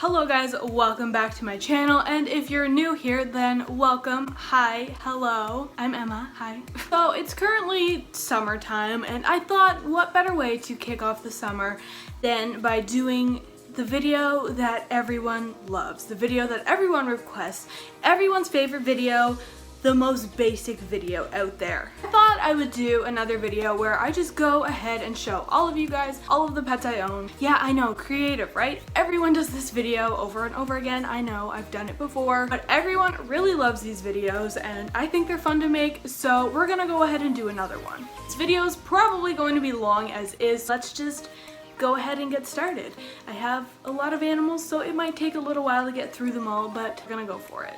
Hello guys, welcome back to my channel, and if you're new here, then welcome. Hi, hello, I'm Emma, hi. So it's currently summertime, and I thought what better way to kick off the summer than by doing the video that everyone loves, the video that everyone requests, everyone's favorite video, the most basic video out there. I thought I would do another video where I just go ahead and show all of you guys all of the pets I own. Yeah, I know, creative, right? Everyone does this video over and over again. I know, I've done it before, but everyone really loves these videos and I think they're fun to make, so we're gonna go ahead and do another one. This video is probably going to be long as is. Let's just go ahead and get started. I have a lot of animals, so it might take a little while to get through them all, but we're gonna go for it.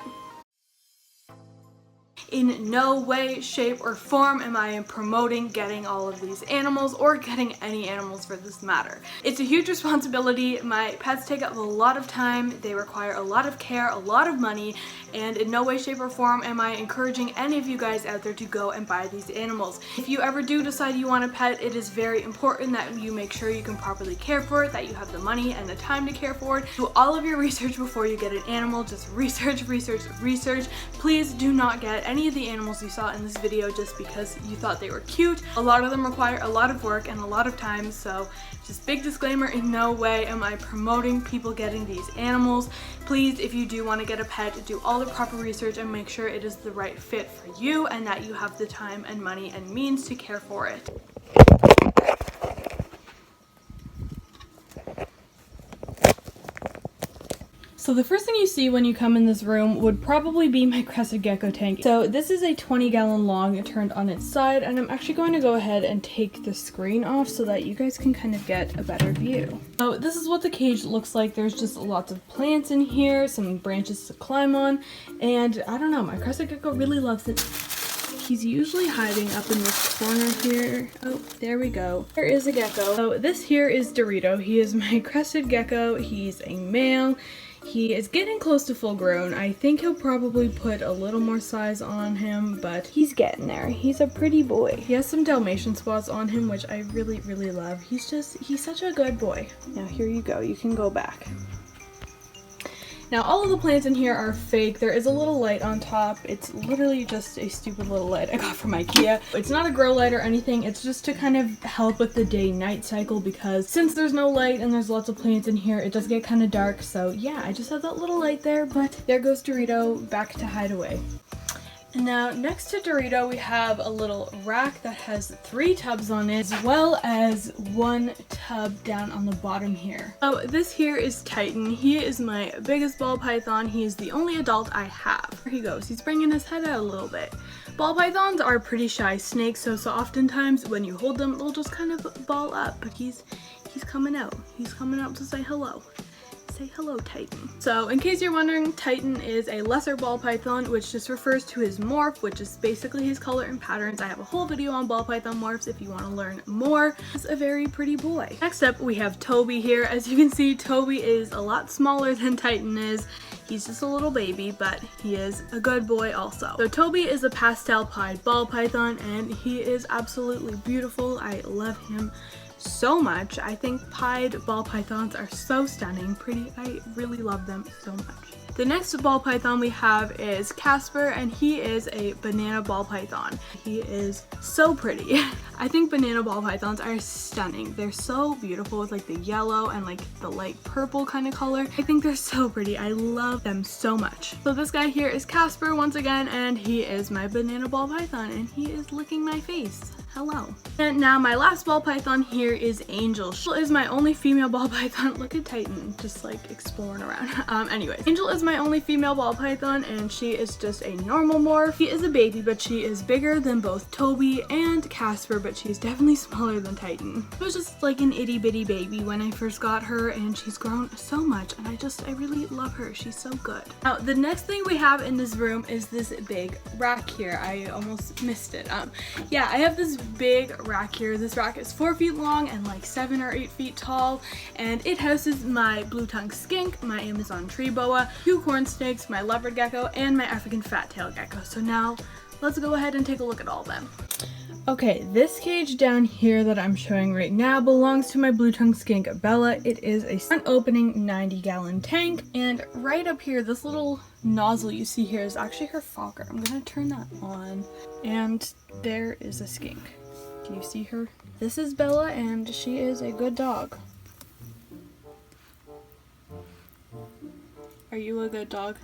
In no way, shape, or form am I promoting getting all of these animals or getting any animals for this matter. It's a huge responsibility. My pets take up a lot of time, they require a lot of care, a lot of money, and in no way, shape, or form am I encouraging any of you guys out there to go and buy these animals. If you ever do decide you want a pet, it is very important that you make sure you can properly care for it, that you have the money and the time to care for it. Do all of your research before you get an animal. Just research, research, research. Please do not get any of the animals you saw in this video just because you thought they were cute. A lot of them require a lot of work and a lot of time, so just big disclaimer, in no way am I promoting people getting these animals. Please, if you do want to get a pet, do all the proper research and make sure it is the right fit for you and that you have the time and money and means to care for it. So the first thing you see when you come in this room would probably be my Crested Gecko tank. So this is a 20-gallon long turned on its side, and I'm actually going to go ahead and take the screen off so that you guys can kind of get a better view. So this is what the cage looks like. There's just lots of plants in here, some branches to climb on, and I don't know, my Crested Gecko really loves it. He's usually hiding up in this corner here. Oh, there we go. There is a gecko. So this here is Dorito. He is my Crested Gecko. He's a male. He is getting close to full grown. I think he'll probably put a little more size on him, but he's getting there. He's a pretty boy. He has some Dalmatian spots on him, which I really, really love. He's such a good boy. Now here you go. You can go back. Now all of the plants in here are fake. There is a little light on top. It's literally just a stupid little light I got from IKEA. It's not a grow light or anything. It's just to kind of help with the day-night cycle because since there's no light and there's lots of plants in here, it does get kind of dark. So yeah, I just have that little light there, but there goes Dorito back to hide away. And now next to Dorito we have a little rack that has 3 tubs on it, as well as 1 tub down on the bottom here. So this here is Titan. He is my biggest ball python. He is the only adult I have. Here he goes. He's bringing his head out a little bit. Ball pythons are pretty shy snakes, so oftentimes when you hold them, they'll just kind of ball up, but he's coming out. He's coming out to say hello. Say hello, Titan. So in case you're wondering, Titan is a lesser ball python, which just refers to his morph, which is basically his color and patterns. I have a whole video on ball python morphs if you want to learn more. He's a very pretty boy. Next up we have Toby here. As you can see, Toby is a lot smaller than Titan is. He's just a little baby, but he is a good boy also. So Toby is a pastel pied ball python and he is absolutely beautiful. I love him so much. I think pied ball pythons are so stunning, pretty. I really love them so much. The next ball python we have is Casper, and he is a banana ball python. He is so pretty. I think banana ball pythons are stunning. They're so beautiful with like the yellow and like the light purple kind of color. I think they're so pretty. I love them so much. So this guy here is Casper once again, and he is my banana ball python, and he is licking my face. Hello. And now my last ball python here is Angel. Angel is my only female ball python. Look at Titan just like exploring around. Anyways, Angel is my only female ball python and she is just a normal morph. She is a baby, but she is bigger than both Toby and Casper, but she's definitely smaller than Titan. She was just like an itty bitty baby when I first got her, and she's grown so much, and I really love her. She's so good. Now the next thing we have in this room is this big rack here. I almost missed it. Yeah, I have this big rack here. This rack is 4 feet long and like 7 or 8 feet tall, and it houses my blue-tongued skink, my Amazon tree boa, 2 corn snakes, my leopard gecko, and my African fat-tailed gecko. So now let's go ahead and take a look at all of them. Okay, this cage down here that I'm showing right now belongs to my blue-tongued skink, Bella. It is a front opening 90-gallon tank, and right up here, this little nozzle you see here is actually her fogger. I'm gonna turn that on, and there is a skink. Do you see her? This is Bella, and she is a good dog. Are you a good dog?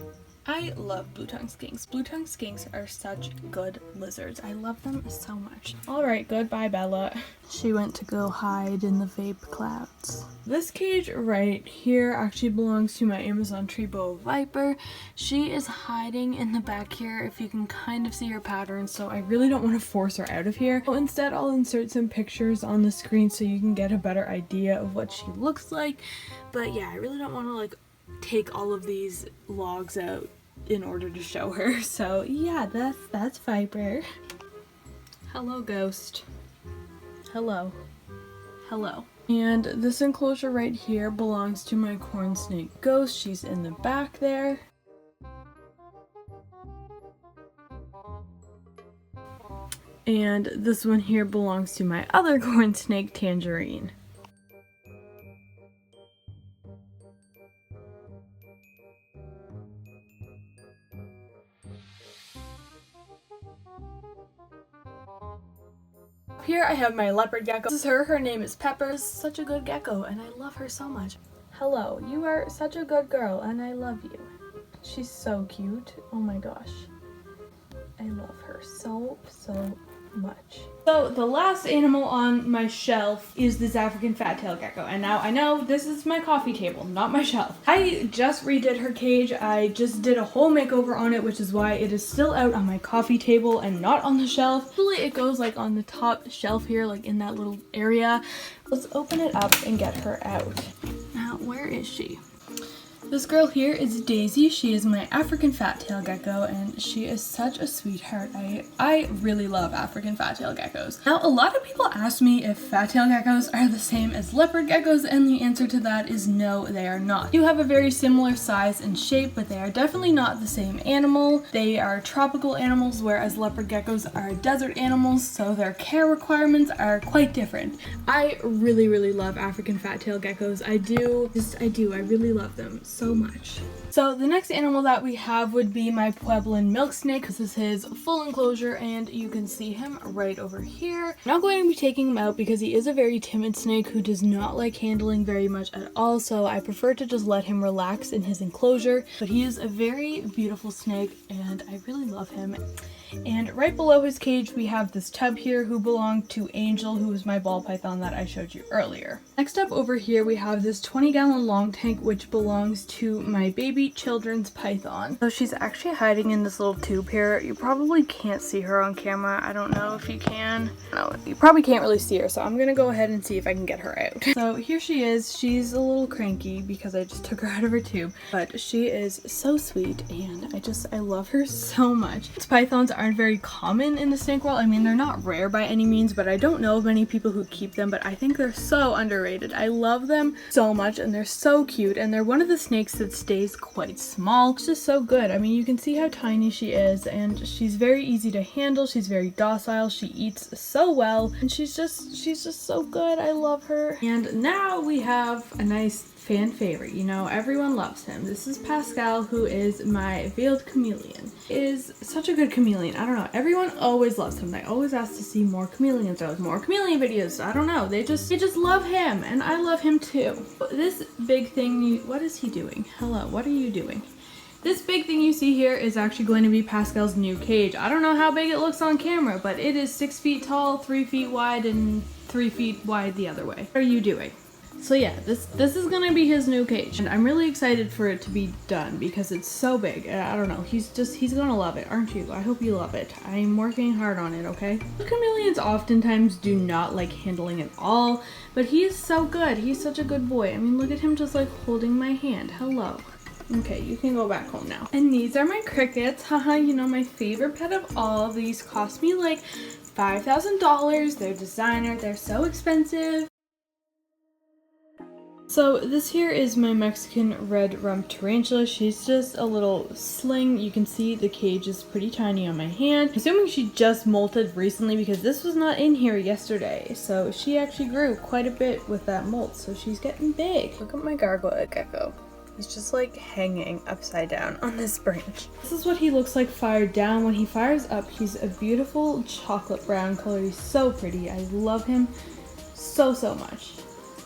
I love blue-tongued skinks. Blue-tongued skinks are such good lizards. I love them so much. Alright, goodbye Bella. She went to go hide in the vape clouds. This cage right here actually belongs to my Amazon tree boa viper. She is hiding in the back here, if you can kind of see her pattern, so I really don't want to force her out of here. So instead, I'll insert some pictures on the screen so you can get a better idea of what she looks like. But yeah, I really don't want to like take all of these logs out in order to show her. So yeah, that's Viper. Hello, Ghost. Hello. Hello. And this enclosure right here belongs to my corn snake Ghost. She's in the back there. And this one here belongs to my other corn snake, Tangerine. Here I have my leopard gecko. This is her. Her name is Pepper. She's such a good gecko and I love her so much. Hello, you are such a good girl and I love you. She's so cute. Oh my gosh. I love her so much. So the last animal on my shelf is this African fat-tailed gecko, and now I know this is my coffee table, not my shelf. I just redid her cage. I just did a whole makeover on it, which is why it is still out on my coffee table and not on the shelf. Usually it goes like on the top shelf here, like in that little area. Let's open it up and get her out. Now, where is she? This girl here is Daisy. She is my African fat-tailed gecko and she is such a sweetheart. I really love African fat-tailed geckos. Now, a lot of people ask me if fat-tailed geckos are the same as leopard geckos, and the answer to that is no, they are not. They do have a very similar size and shape, but they are definitely not the same animal. They are tropical animals, whereas leopard geckos are desert animals, so their care requirements are quite different. I really love African fat-tailed geckos. I do. I really love them so much. So the next animal that we have would be my Pueblan milk snake. This is his full enclosure and you can see him right over here. I'm not going to be taking him out because he is a very timid snake who does not like handling very much at all, so I prefer to just let him relax in his enclosure. But he is a very beautiful snake and I really love him. And right below his cage we have this tub here who belonged to Angel, who was my ball python that I showed you earlier. Next up over here we have this 20-gallon long tank which belongs to my baby children's python. So she's actually hiding in this little tube here. You probably can't see her on camera. I don't know if you can. No, you probably can't really see her, so I'm gonna go ahead and see if I can get her out. So here she is. She's a little cranky because I just took her out of her tube, but she is so sweet and I love her so much. These pythons aren't very common in the snake world. I mean, they're not rare by any means, but I don't know of many people who keep them, but I think they're so underrated. I love them so much and they're so cute, and they're one of the snakes that stays quite small. It's just so good. I mean, you can see how tiny she is and she's very easy to handle. She's very docile. She eats so well and she's just so good. I love her. And now we have a nice fan favorite. You know, everyone loves him. This is Pascal, who is my veiled chameleon. He is such a good chameleon. I don't know. Everyone always loves him. They always ask to see more chameleons. Or more chameleon videos. I don't know. They just love him, and I love him too. This big thing, what is he doing? Hello, what are you doing? This big thing you see here is actually going to be Pascal's new cage. I don't know how big it looks on camera, but it is 6 feet tall, 3 feet wide, and 3 feet wide the other way. What are you doing? So yeah, this is gonna be his new cage, and I'm really excited for it to be done because it's so big. I don't know, he's gonna love it, aren't you? I hope you love it. I'm working hard on it, okay? Chameleons oftentimes do not like handling at all, but he is so good. He's such a good boy. I mean, look at him just like holding my hand. Hello. Okay, you can go back home now. And these are my crickets. Haha, you know, my favorite pet of all. These cost me like $5,000. They're designer. They're so expensive. So this here is my Mexican red rump tarantula. She's just a little sling. You can see the cage is pretty tiny on my hand. I'm assuming she just molted recently because this was not in here yesterday. So she actually grew quite a bit with that molt. So she's getting big. Look at my gargoyle gecko. He's just like hanging upside down on this branch. This is what he looks like fired down. When he fires up, he's a beautiful chocolate brown color. He's so pretty. I love him so much.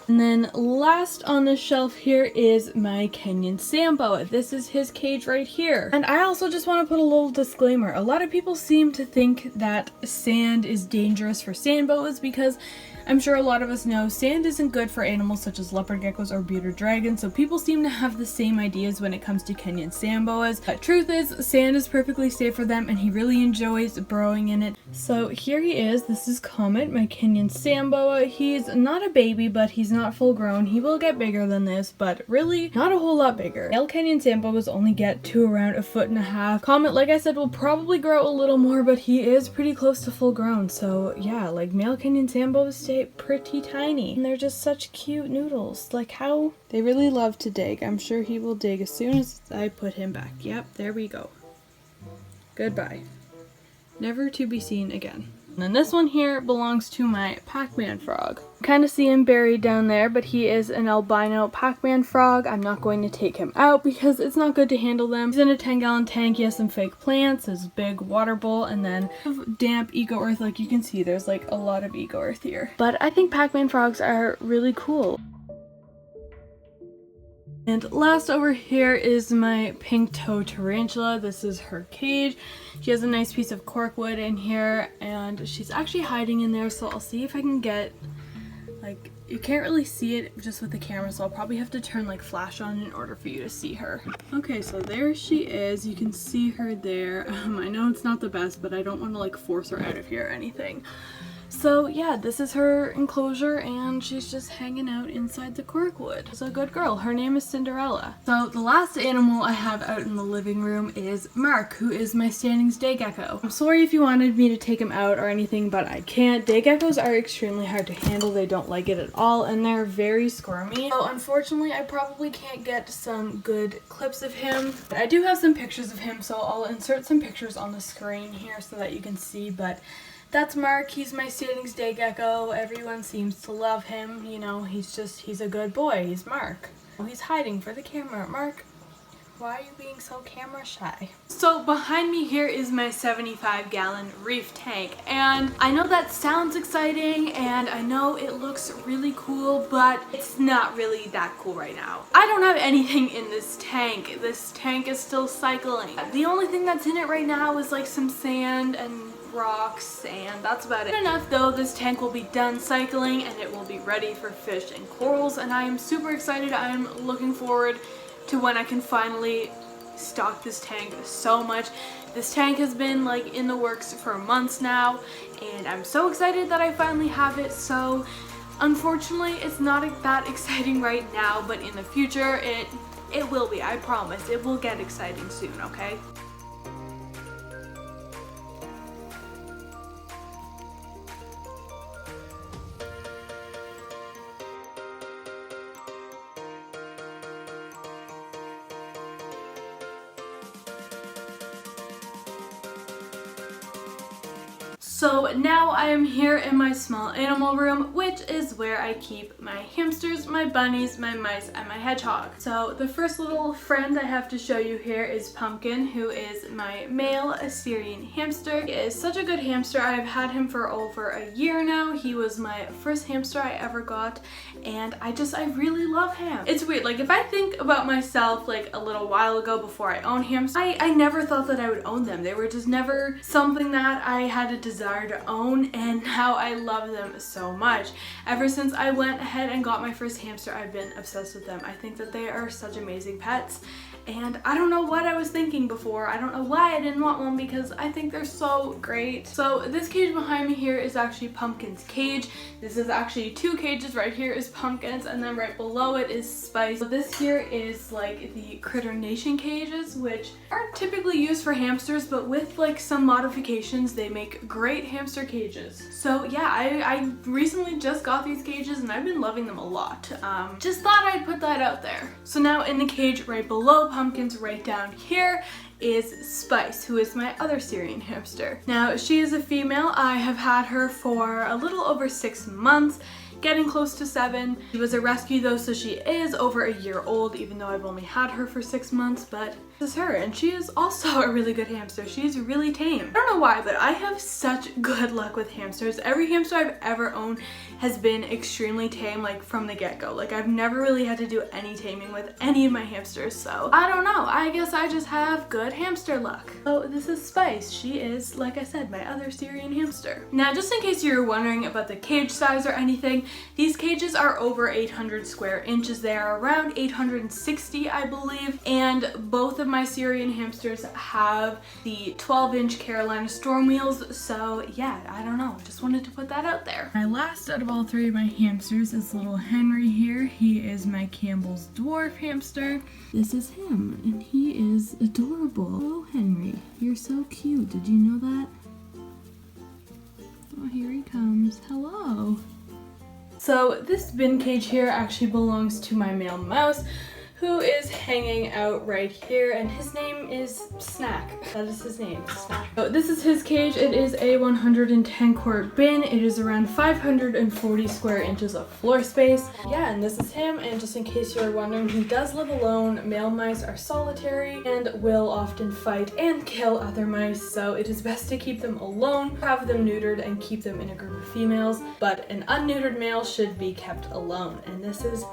And then last on the shelf here is my Kenyan sand boa. This is his cage right here. And I also just want to put a little disclaimer. A lot of people seem to think that sand is dangerous for sand boas because I'm sure a lot of us know sand isn't good for animals such as leopard geckos or bearded dragons, so people seem to have the same ideas when it comes to Kenyan sand boas. But truth is, sand is perfectly safe for them and he really enjoys burrowing in it. So here he is. This is Comet, my Kenyan sand boa. He's not a baby, but he's not full grown. He will get bigger than this, but really not a whole lot bigger. Male Kenyan sand boas only get to around 1.5 feet. Comet, like I said, will probably grow a little more, but he is pretty close to full grown. So yeah, like male Kenyan sand boas stay pretty tiny and they're just such cute noodles. Like how they really love to dig. I'm sure he will dig as soon as I put him back. Yep, there we go. Goodbye. Never to be seen again. And then this one here belongs to my Pacman frog. You kind of see him buried down there, but he is an albino Pacman frog. I'm not going to take him out because it's not good to handle them. He's in a 10-gallon tank. He has some fake plants, his big water bowl, and then damp eco earth. Like you can see, there's like a lot of eco earth here. But I think Pacman frogs are really cool. And last over here is my pink toe tarantula. This is her cage. She has a nice piece of cork wood in here and she's actually hiding in there, so I'll see if I can get, like, you can't really see it just with the camera, so I'll probably have to turn like flash on in order for you to see her. Okay, so there she is. You can see her there. I know it's not the best, but I don't want to like force her out of here or anything. So yeah, this is her enclosure and she's just hanging out inside the corkwood. She's a good girl. Her name is Cinderella. So the last animal I have out in the living room is Mark, who is my Standings day gecko. I'm sorry if you wanted me to take him out or anything, but I can't. Day geckos are extremely hard to handle. They don't like it at all and they're very squirmy. So unfortunately, I probably can't get some good clips of him. But I do have some pictures of him, so I'll insert some pictures on the screen here so that you can see. But that's Mark. He's my Standings day gecko. Everyone seems to love him. You know, he's a good boy. He's Mark. Oh, he's hiding for the camera. Mark, why are you being so camera shy? So behind me here is my 75-gallon Reef tank. And I know that sounds exciting and I know it looks really cool, but it's not really that cool right now. I don't have anything in this tank. This tank is still cycling. The only thing that's in it right now is like some sand and rocks, and that's about it. Enough though, this tank will be done cycling and it will be ready for fish and corals, and I am super excited. I'm looking forward to when I can finally stock this tank so much. This tank has been like in the works for months now and I'm so excited that I finally have it. So unfortunately it's not that exciting right now, but in the future it will be. I promise it will get exciting soon, okay? So now I am here in my small animal room, which is where I keep my hamsters, my bunnies, my mice, and my hedgehog. So the first little friend I have to show you here is Pumpkin, who is my male Assyrian hamster. He is such a good hamster. I've had him for over a year now. He was my first hamster I ever got, and I really love him. It's weird, like if I think about myself like a little while ago before I owned hamsters, I never thought that I would own them. They were just never something that I had a desire to own, and now I love them so much. Ever since I went ahead and got my first hamster, I've been obsessed with them. I think that they are such amazing pets, and I don't know what I was thinking before. I don't know why I didn't want one because I think they're so great. So this cage behind me here is actually Pumpkin's cage. This is actually two cages. Right here is Pumpkin's and then right below it is Spice. So this here is like the Critter Nation cages, which aren't typically used for hamsters, but with like some modifications they make great white hamster cages. So yeah, I recently just got these cages and I've been loving them a lot. Just thought I'd put that out there. So now in the cage right below Pumpkins, right down here, is Spice, who is my other Syrian hamster. Now she is a female. I have had her for a little over 6 months, getting close to 7. She was a rescue though, so she is over a year old, even though I've only had her for 6 months, but this is her, and she is also a really good hamster. She's really tame. I don't know why, but I have such good luck with hamsters. Every hamster I've ever owned has been extremely tame, like from the get-go. Like I've never really had to do any taming with any of my hamsters, so I don't know. I guess I just have good hamster luck. So this is Spice. She is, like I said, my other Syrian hamster. Now, just in case you're wondering about the cage size or anything, these cages are over 800 square inches. They are around 860, I believe, and both of my Syrian hamsters have the 12-inch Carolina storm wheels, so yeah, I don't know, just wanted to put that out there. My last out of all 3 of my hamsters is little Henry here. He is my Campbell's dwarf hamster. This is him, and he is adorable. Oh, Henry, you're so cute. Did you know that? Oh, here he comes. Hello. So this bin cage here actually belongs to my male mouse, who is hanging out right here, and his name is Snack. That is his name, Snack. So this is his cage. It is a 110 quart bin. It is around 540 square inches of floor space. Yeah, and this is him, and just in case you're wondering, he does live alone. Male mice are solitary and will often fight and kill other mice, so it is best to keep them alone, have them neutered, and keep them in a group of females, but an unneutered male should be kept alone, and this is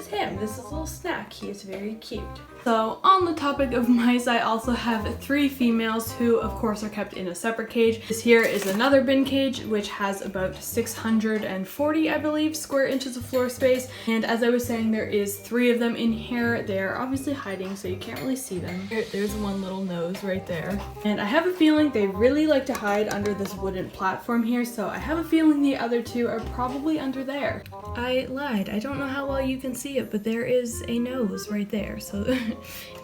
him. This is little Snack. He is very cute. So on the topic of mice, I also have 3 females who of course are kept in a separate cage. This here is another bin cage which has about 640, I believe, square inches of floor space. And as I was saying, there is 3 of them in here. They're obviously hiding, so you can't really see them. There's one little nose right there. And I have a feeling they really like to hide under this wooden platform here, so I have a feeling the other 2 are probably under there. I lied. I don't know how well you can see it, but there is a nose right there, so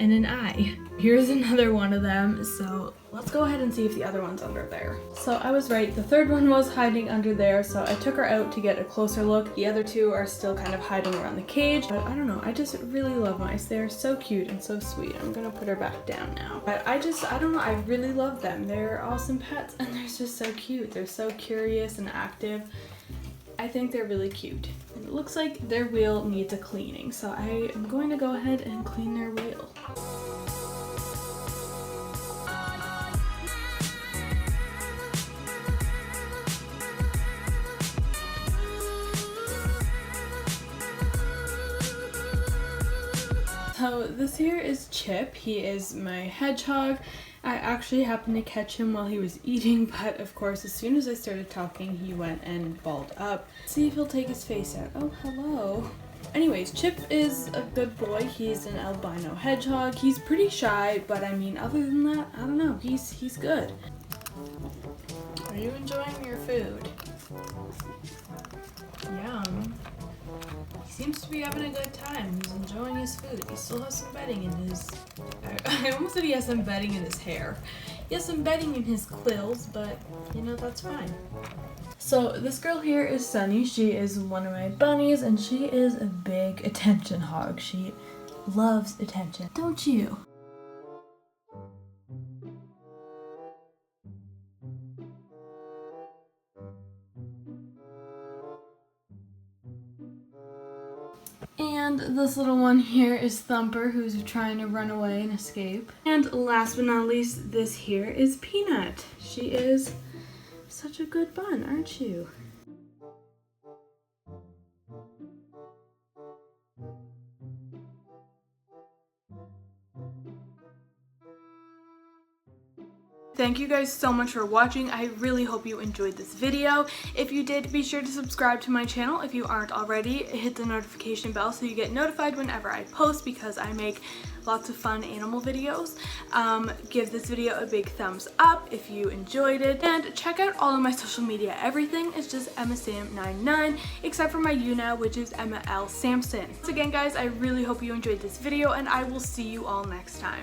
and an eye. Here's another one of them, so let's go ahead and see if the other one's under there. So I was right, the 3rd one was hiding under there, so I took her out to get a closer look. The other 2 are still kind of hiding around the cage, but I don't know, I just really love mice. They're so cute and so sweet. I'm gonna put her back down now. But I don't know, I really love them. They're awesome pets and they're just so cute. They're so curious and active. I think they're really cute. And it looks like their wheel needs a cleaning, so I am going to go ahead and clean their wheel. So this here is Chip. He is my hedgehog. I actually happened to catch him while he was eating, but of course as soon as I started talking he went and balled up. See if he'll take his face out. Oh, hello. Anyways, Chip is a good boy. He's an albino hedgehog. He's pretty shy, but I mean, other than that, I don't know. He's good. Are you enjoying your food? Yum. He seems to be having a good time. He's enjoying his food. He still has some bedding in his... I almost said he has some bedding in his hair. He has some bedding in his quills, but, you know, that's fine. So this girl here is Sunny. She is one of my bunnies, and she is a big attention hog. She loves attention. Don't you? And this little one here is Thumper, who's trying to run away and escape. And last but not least, this here is Peanut. She is such a good bun, aren't you? Thank you guys so much for watching. I really hope you enjoyed this video. If you did, be sure to subscribe to my channel if you aren't already. Hit the notification bell so you get notified whenever I post, because I make lots of fun animal videos. Give this video a big thumbs up if you enjoyed it, and check out all of my social media. Everything is just EmmaSam99 except for my Younow, which is EmmaLSampson. Once again guys, I really hope you enjoyed this video, and I will see you all next time.